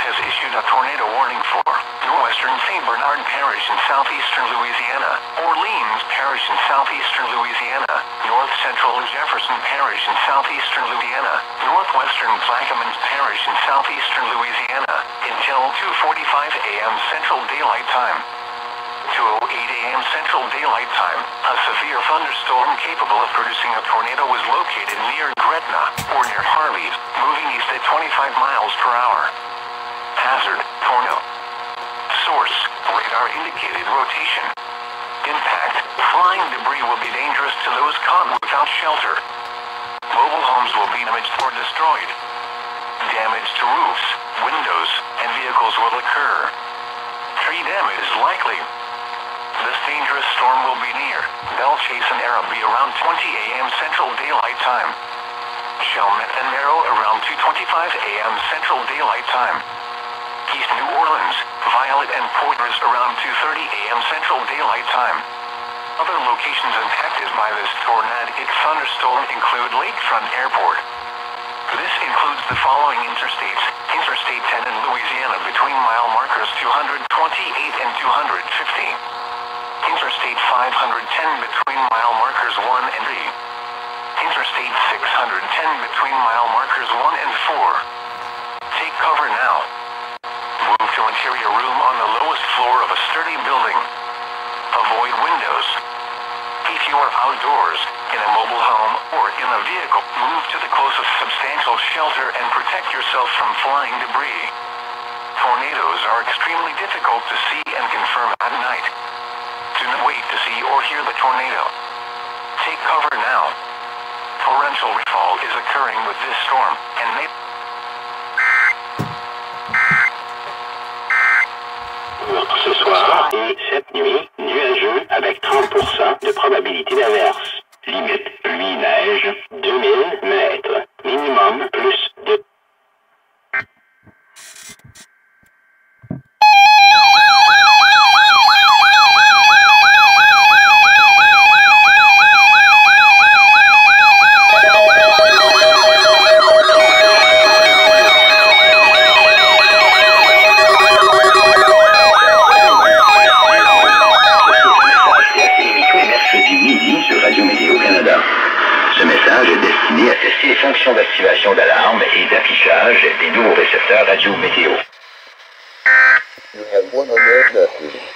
has issued a tornado warning for northwestern St. Bernard Parish in southeastern Louisiana, Orleans Parish in southeastern Louisiana, north central Jefferson Parish in southeastern Louisiana, northwestern Plaquemines Parish in southeastern Louisiana, until 2:45 a.m. Central Daylight Time. 2:08 a.m. Central Daylight Time, a severe thunderstorm capable of producing a tornado was located near Gretna, or near Harley, moving east at 25 miles per hour. Hazard, tornado. Source, radar indicated rotation. Impact, flying debris will be dangerous to those caught without shelter. Mobile homes will be damaged or destroyed. Damage to roofs, windows, and vehicles will occur. Tree damage is likely. This dangerous storm will be near Belchase and Arabi around 20 a.m. Central Daylight Time. Chalmette and Merrill around 2:25 a.m. Central Daylight Time. East New Orleans, Violet and Poitras around 2:30 a.m. Central Daylight Time. Other locations impacted by this tornadic thunderstorm include Lakefront Airport. This includes the following interstates: Interstate 10 in Louisiana between mile markers 228 and 250. Interstate 510 between mile markers 1 and 3. Interstate 610 between mile markers 1 and 4. Take cover now. Move to interior room on the lowest floor of a sturdy building. Avoid windows. If you are outdoors, in a mobile home, or in a vehicle, move to the closest substantial shelter and protect yourself from flying debris. Tornadoes are extremely difficult to see and confirm at night. Do not wait to see or hear the tornado. Take cover now. Torrential rainfall is occurring with this storm, and may... Ce soir et cette nuit, nuageux avec 30% de probabilité d'averse. Limite, pluie neige, 2000 mètres. Minimum, plus de... Ce message est destiné à tester les fonctions d'activation d'alarme et d'affichage des nouveaux récepteurs radio météo. You have 100 messages.